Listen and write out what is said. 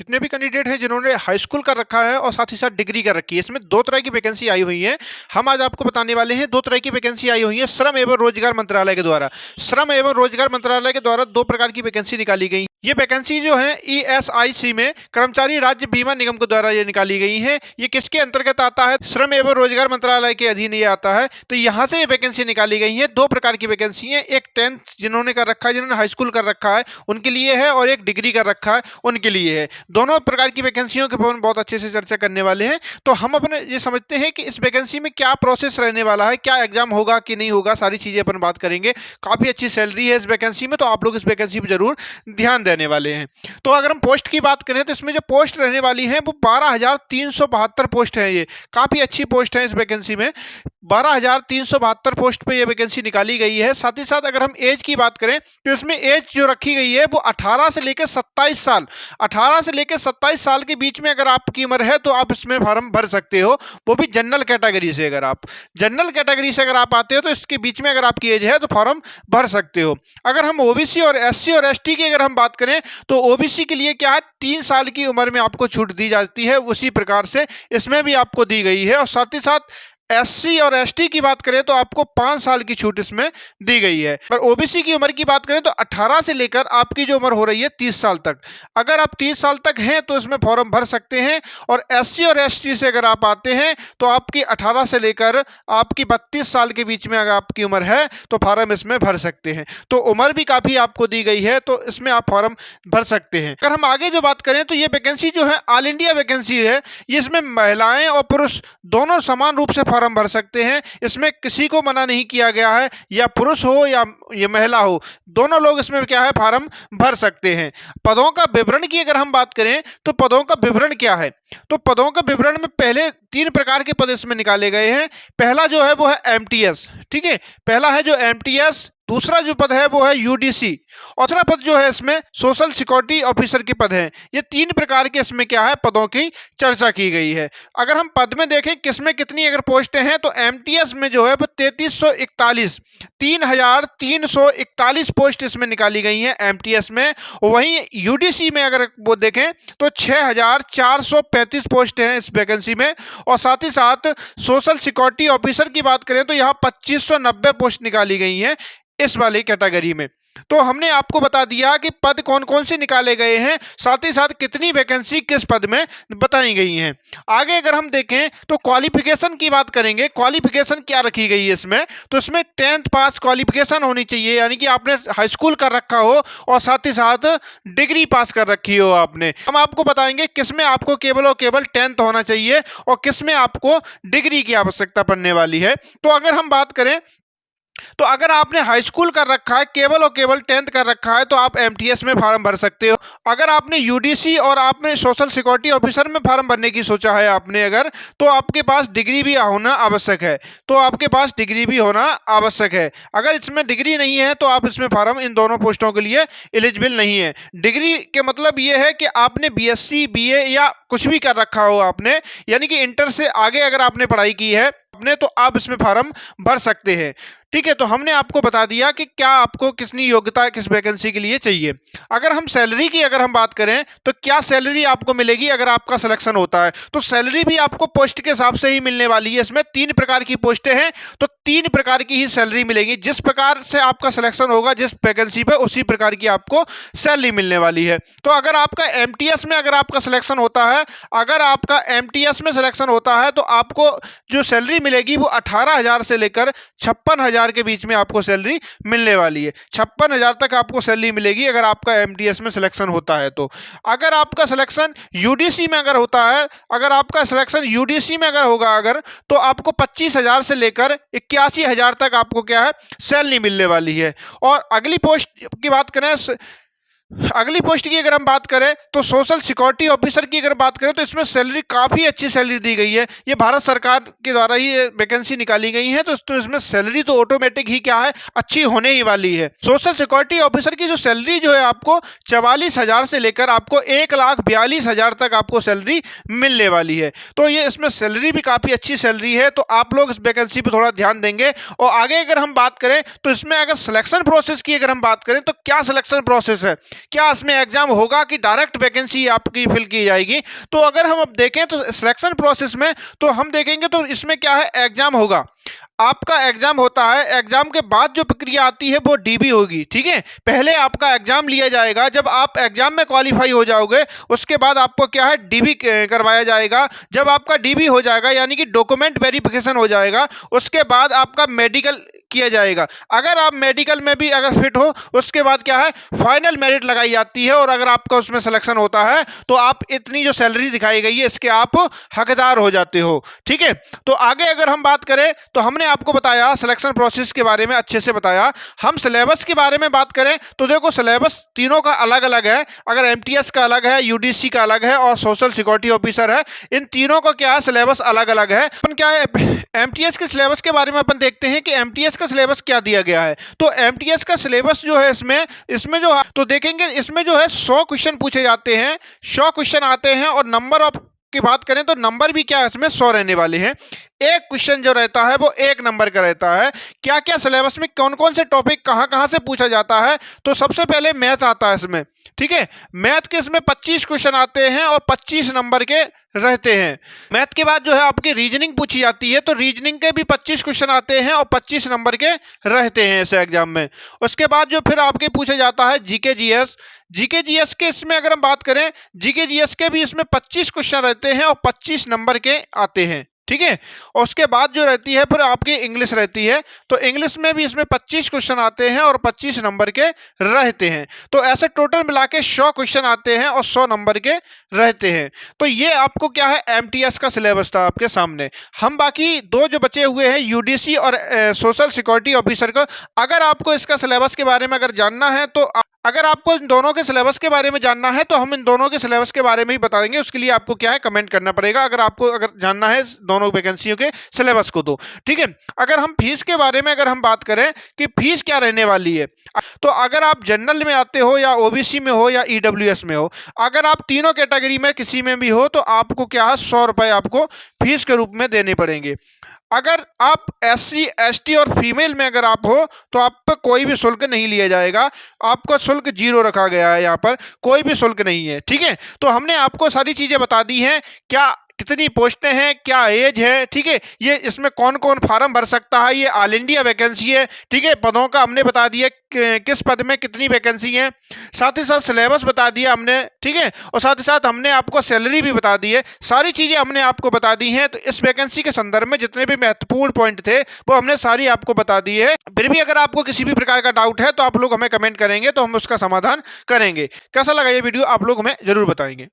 जितने भी कैंडिडेट हैं जिन्होंने हाई स्कूल कर रखा है और साथ ही साथ डिग्री कर रखी है, इसमें दो तरह की वैकेंसी आई हुई है। हम आज आपको बताने वाले हैं दो तरह की वैकेंसी आई हुई है श्रम एवं रोजगार मंत्रालय के द्वारा। श्रम एवं रोजगार मंत्रालय के द्वारा दो प्रकार की वैकेंसी निकाली गई। ये वैकेंसी जो है ESIC में कर्मचारी राज्य बीमा निगम के द्वारा ये निकाली गई है। ये किसके अंतर्गत आता है? श्रम एवं रोजगार मंत्रालय के अधीन ये आता है। तो यहाँ से ये वैकेंसी निकाली गई है। दो प्रकार की वैकेंसी है, एक 10th जिन्होंने कर रखा है, जिन्होंने हाई स्कूल कर रखा है उनके लिए है, और एक डिग्री कर रखा है उनके लिए है। दोनों प्रकार की वैकेंसियों के ऊपर बहुत अच्छे से चर्चा करने वाले हैं। तो हम अपने ये समझते हैं कि इस वैकेंसी में क्या प्रोसेस रहने वाला है, क्या एग्जाम होगा कि नहीं होगा, सारी चीजें अपन बात करेंगे। काफी अच्छी सैलरी है इस वैकेंसी में, तो आप लोग इस वैकेंसी पर जरूर ध्यान देने वाले हैं। तो अगर हम पोस्ट की बात करें तो इसमें जो पोस्ट रहने वाली है वो 12,372 पोस्ट है। ये काफ़ी अच्छी पोस्ट है। इस वैकेंसी में 12,372 पोस्ट पे ये वैकेंसी निकाली गई है। साथ ही साथ अगर हम एज की बात करें तो इसमें एज जो रखी गई है वो 18 से लेकर 27 साल, 18 से लेकर 27 साल के बीच में अगर आपकी उम्र है तो आप इसमें फॉर्म भर सकते हो, वो भी जनरल कैटेगरी से। अगर आप जनरल कैटेगरी से अगर आप आते हो तो इसके बीच में अगर आपकी एज है तो फॉर्म भर सकते हो। अगर हम OBC और SC और ST की अगर हम बात करें तो OBC के लिए क्या है, 3 साल की उम्र में आपको छूट दी जाती है, उसी प्रकार से इसमें भी आपको दी गई है। और साथ ही साथ SC और ST की बात करें तो आपको 5 साल की छूट इसमें दी गई है। पर OBC की उम्र की बात करें तो 18 से लेकर आपकी जो उम्र हो रही है 30 साल तक, अगर आप 30 साल तक हैं तो इसमें फॉर्म भर सकते हैं। और SC और ST से अगर आप आते हैं तो आपकी 18 से लेकर आपकी 32 साल के बीच में अगर आपकी उम्र है तो फॉर्म इसमें भर सकते हैं। तो उम्र भी काफ़ी आपको दी गई है, तो इसमें आप फॉर्म भर सकते हैं। अगर हम आगे जो बात करें तो ये वैकेंसी जो है ऑल इंडिया वैकेंसी है। ये इसमें महिलाएं और पुरुष दोनों समान रूप से फॉर्म भर सकते हैं। इसमें किसी को मना नहीं किया गया है, या पुरुष हो या ये महिला हो, दोनों लोग इसमें क्या है फॉर्म भर सकते हैं। पदों का विवरण की अगर हम बात करें तो पदों का विवरण क्या है, तो पदों का विवरण में पहले 3 प्रकार के पद इसमें निकाले गए हैं। पहला जो है वो है MTS, ठीक है, पहला है जो MTS। दूसरा जो पद है वो है UDC, और तीसरा पद जो है इसमें सोशल सिक्योरिटी ऑफिसर के पद हैं। ये 3 प्रकार के इसमें क्या है पदों की चर्चा की गई है। अगर हम पद में देखें किसमें कितनी अगर पोस्टें हैं तो MTS में जो है वो 3,341 पोस्ट इसमें निकाली गई हैं MTS में। वहीं UDC में अगर वो देखें तो 6,435 पोस्ट हैं इस वैकेंसी में। और साथ ही साथ सोशल सिक्योरिटी ऑफिसर की बात करें तो यहाँ 2,590 पोस्ट निकाली गई हैं इस वाली कैटेगरी में। तो हमने आपको बता दिया कि पद कौन कौन से निकाले गए हैं, साथ ही साथ कितनी वैकेंसी किस पद में बताई गई हैं। आगे अगर हम देखें तो क्वालिफिकेशन की बात करेंगे। क्वालिफिकेशन क्या रखी गई है इसमें, तो इसमें 10th पास क्वालिफिकेशन होनी चाहिए, यानी कि आपने हाई स्कूल कर रखा हो और साथ ही साथ डिग्री पास कर रखी हो आपने। हम आपको बताएंगे किसमें आपको केवल और केवल 10th होना चाहिए और किसमें आपको डिग्री की आवश्यकता पड़ने वाली है। तो अगर हम बात करें तो अगर आपने हाई स्कूल कर रखा है, केवल और केवल 10th कर रखा है, तो आप MTS में फॉर्म भर सकते हो। अगर आपने UDC और आपने सोशल सिक्योरिटी ऑफिसर में फॉर्म भरने की सोचा है आपने अगर, तो आपके पास डिग्री भी होना आवश्यक है, तो आपके पास डिग्री भी होना आवश्यक है। अगर इसमें डिग्री नहीं है तो आप इसमें फॉर्म इन दोनों पोस्टों के लिए एलिजिबल नहीं है। डिग्री के मतलब ये है कि आपने BSc BA या कुछ भी कर रखा हो आपने, यानी कि इंटर से आगे अगर आपने पढ़ाई की है अपने, तो आप इसमें फॉर्म भर सकते हैं। ठीक है, तो हमने आपको बता दिया कि क्या आपको कितनी योग्यता किस वैकेंसी के लिए चाहिए। अगर हम सैलरी की अगर हम बात करें तो क्या सैलरी आपको मिलेगी अगर आपका सिलेक्शन होता है, तो सैलरी भी आपको पोस्ट के हिसाब से ही मिलने वाली है। इसमें 3 प्रकार की पोस्टें हैं तो 3 प्रकार की ही सैलरी मिलेगी। जिस प्रकार से आपका सिलेक्शन होगा जिस वैकेंसी पे, उसी प्रकार की आपको सैलरी मिलने वाली है। तो अगर आपका MTS में अगर आपका सिलेक्शन होता है, अगर आपका MTS में सिलेक्शन होता है तो आपको जो सैलरी मिलेगी वो 18,000 से लेकर 56,000 के बीच में आपको सैलरी मिलने वाली है। 56,000 तक आपको सैलरी मिलेगी अगर आपका MTS में सिलेक्शन होता है। तो अगर आपका सिलेक्शन UDC में अगर होता है, अगर आपका सिलेक्शन UDC में अगर होगा अगर, तो आपको 25,000 से लेकर 81,000 तक आपको क्या है सैलरी मिलने वाली है। और अगली पोस्ट की बात करें, अगली पोस्ट की अगर हम बात करें तो सोशल सिक्योरिटी ऑफिसर की अगर बात करें तो इसमें सैलरी काफ़ी अच्छी सैलरी दी गई है। ये भारत सरकार के द्वारा ही वैकेंसी निकाली गई है, तो इसमें सैलरी तो ऑटोमेटिक ही क्या है अच्छी होने ही वाली है। सोशल सिक्योरिटी ऑफिसर की जो सैलरी जो है आपको 44,000 से लेकर आपको 1,42,000 तक आपको सैलरी मिलने वाली है। तो ये इसमें सैलरी भी काफ़ी अच्छी सैलरी है, तो आप लोग इस वैकेंसी पर थोड़ा ध्यान देंगे। और आगे अगर हम बात करें तो इसमें अगर सिलेक्शन प्रोसेस की अगर हम बात करें तो क्या सिलेक्शन प्रोसेस है, क्या इसमें एग्जाम होगा कि डायरेक्ट वैकेंसी आपकी फिल की जाएगी। तो अगर हम अब देखें तो सिलेक्शन प्रोसेस में तो हम देखेंगे तो इसमें क्या है, एग्जाम होगा, आपका एग्जाम होता है, एग्जाम के बाद जो प्रक्रिया आती है वो डीबी होगी। ठीक है, पहले आपका एग्जाम लिया जाएगा, जब आप एग्जाम में क्वालिफाई हो जाओगे उसके बाद आपको क्या है, डीबी करवाया जाएगा। जब आपका डीबी हो जाएगा यानी कि डॉक्यूमेंट वेरिफिकेशन हो जाएगा, उसके बाद आपका मेडिकल किया जाएगा। अगर आप मेडिकल में भी अगर फिट हो, उसके बाद क्या है, फाइनल मेरिट लगाई जाती है, और अगर आपका उसमें सिलेक्शन होता है तो आप इतनी जो सैलरी दिखाई गई है इसके आप हकदार हो जाते हो। ठीक है, तो आगे अगर हम बात करें तो हमने आपको बताया सिलेक्शन प्रोसेस के बारे में, अच्छे से बताया। हम सिलेबस के बारे में बात करें तो देखो सिलेबस तीनों का अलग अलग है। अगर एमटीएस का अलग है, यूडीसी का अलग है और सोशल सिक्योरिटी ऑफिसर है, इन तीनों का क्या है, सिलेबस अलग अलग है। अपन क्या है, एमटीएस के सिलेबस के बारे में अपन देखते हैं कि एमटीएस का सिलेबस क्या दिया गया है। तो एमटीएस का सिलेबस जो है इसमें जो है तो देखेंगे इसमें जो है 100 क्वेश्चन पूछे जाते हैं, 100 क्वेश्चन आते हैं, और नंबर ऑफ की बात करें तो नंबर भी क्या है, इसमें 100 रहने वाले हैं। एक क्वेश्चन जो रहता है वो 1 नंबर का रहता है। क्या क्या सिलेबस में कौन कौन से टॉपिक कहाँ कहाँ से पूछा जाता है, तो सबसे पहले मैथ आता है इसमें। ठीक है, मैथ के इसमें 25 क्वेश्चन आते हैं और 25 नंबर के रहते हैं। मैथ के बाद जो है आपकी रीजनिंग पूछी जाती है, तो रीजनिंग के भी 25 क्वेश्चन आते हैं और 25 नंबर के रहते हैं इस एग्जाम में। उसके बाद जो फिर आपके पूछा जाता है जीके जीएस। जीके जीएस के इसमें अगर हम बात करें, जीके जीएस के भी इसमें 25 क्वेश्चन रहते हैं और 25 नंबर के आते हैं। ठीक है, और उसके बाद जो रहती है फिर आपकी इंग्लिश रहती है, तो इंग्लिश में भी इसमें 25 क्वेश्चन आते हैं और 25 नंबर के रहते हैं। तो ऐसे टोटल मिला के 100 क्वेश्चन आते हैं और 100 नंबर के रहते हैं। तो ये आपको क्या है, एमटीएस का सिलेबस था आपके सामने। हम बाकी दो जो बचे हुए हैं यूडीसी और सोशल सिक्योरिटी ऑफिसर का, अगर आपको इसका सिलेबस के बारे में अगर जानना है तो अगर आपको इन दोनों के सिलेबस के बारे में जानना है तो हम इन दोनों के सिलेबस के बारे में ही बताएंगे। उसके लिए आपको क्या है, कमेंट करना पड़ेगा अगर आपको अगर जानना है दोनों वैकेंसियों के सिलेबस को। तो ठीक है, अगर हम फीस के बारे में अगर हम बात करें कि फीस क्या रहने वाली है, तो अगर आप जनरल में आते हो या ओबीसी में हो या ईडब्ल्यूएस में हो, अगर आप तीनों कैटेगरी में किसी में भी हो तो आपको क्या है, 100 रुपये आपको फीस के रूप में देने पड़ेंगे। अगर आप एससी एसटी और फीमेल में अगर आप हो तो आप पर कोई भी शुल्क नहीं लिया जाएगा, आपका शुल्क 0 रखा गया है, यहाँ पर कोई भी शुल्क नहीं है। ठीक है, तो हमने आपको सारी चीज़ें बता दी हैं, क्या कितनी पोस्टें हैं, क्या एज है। ठीक है, ये इसमें कौन कौन फार्म भर सकता है, ये ऑल इंडिया वैकेंसी है। ठीक है, पदों का हमने बता दिया किस पद में कितनी वैकेंसी है, साथ ही साथ सिलेबस बता दिया हमने। ठीक है, और साथ ही साथ हमने आपको सैलरी भी बता दी है, सारी चीज़ें हमने आपको बता दी हैं। तो इस वैकेंसी के संदर्भ में जितने भी महत्वपूर्ण पॉइंट थे वो हमने सारी आपको बता दी है। फिर भी अगर आपको किसी भी प्रकार का डाउट है तो आप लोग हमें कमेंट करेंगे तो हम उसका समाधान करेंगे। कैसा लगा ये वीडियो आप लोग हमें जरूर बताएंगे।